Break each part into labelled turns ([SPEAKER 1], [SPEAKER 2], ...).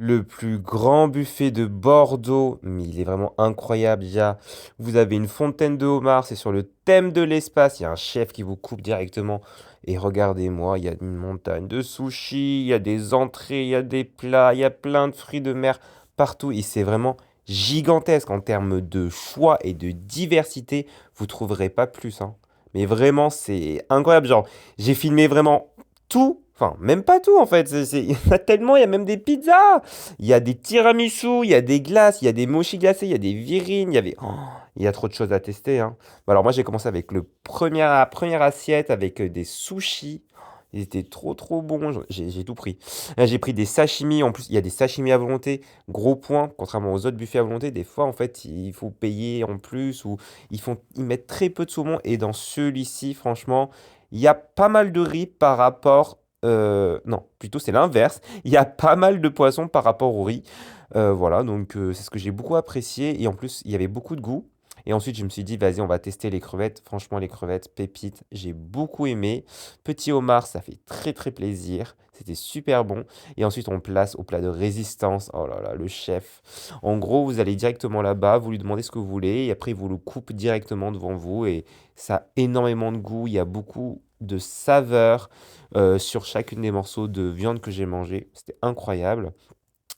[SPEAKER 1] le plus grand buffet de Bordeaux, mais il est vraiment incroyable. Déjà, vous avez une fontaine de homards, c'est sur le thème de l'espace. Il y a un chef qui vous coupe directement. Et regardez-moi, il y a une montagne de sushis, il y a des entrées, il y a des plats, il y a plein de fruits de mer partout. Et c'est vraiment gigantesque en termes de choix et de diversité. Vous trouverez pas plus, hein. Mais vraiment, c'est incroyable. Genre, j'ai filmé vraiment tout. Enfin, même pas tout en fait. Il y en a tellement, il y a même des pizzas. Il y a des tiramisu, il y a des glaces, il y a des mochis glacés, il y a des virines, il y avait. Oh, il y a trop de choses à tester, hein. Bah, alors moi, j'ai commencé avec la première assiette avec des sushis. Ils étaient trop bons. J'ai tout pris. Là, j'ai pris des sashimi. En plus, il y a des sashimi à volonté. Gros point, contrairement aux autres buffets à volonté, des fois, en fait, il faut payer en plus ou ils mettent très peu de saumon. Et dans celui-ci, franchement, il y a pas mal de riz par rapport. Non, plutôt c'est l'inverse. Il y a pas mal de poissons par rapport au riz. Voilà, donc c'est ce que j'ai beaucoup apprécié. Et en plus, il y avait beaucoup de goût. Et ensuite, je me suis dit, vas-y, on va tester les crevettes. Franchement, les crevettes, pépites, j'ai beaucoup aimé. Petit homard, ça fait très plaisir. C'était super bon. Et ensuite, on place au plat de résistance. Oh là là, le chef. En gros, vous allez directement là-bas, vous lui demandez ce que vous voulez. Et après, il vous le coupe directement devant vous. Et ça a énormément de goût. Il y a beaucoup de saveurs sur chacune des morceaux de viande que j'ai mangé. C'était incroyable.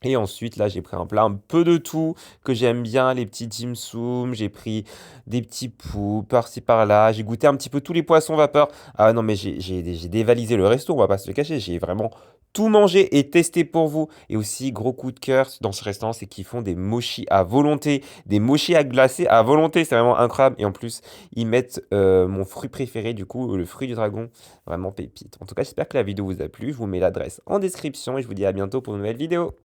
[SPEAKER 1] Et ensuite, là, j'ai pris un plat un peu de tout que j'aime bien, les petits dim sum, j'ai pris des petits poux par-ci par-là, j'ai goûté un petit peu tous les poissons vapeur. Ah non, mais j'ai dévalisé le resto, on va pas se le cacher, j'ai vraiment tout mangé et testé pour vous. Et aussi, gros coup de cœur dans ce restaurant, c'est qu'ils font des mochis à volonté, des mochis à glacer à volonté, c'est vraiment incroyable. Et en plus, ils mettent mon fruit préféré, du coup, le fruit du dragon, vraiment pépite. En tout cas, j'espère que la vidéo vous a plu, je vous mets l'adresse en description et je vous dis à bientôt pour une nouvelle vidéo.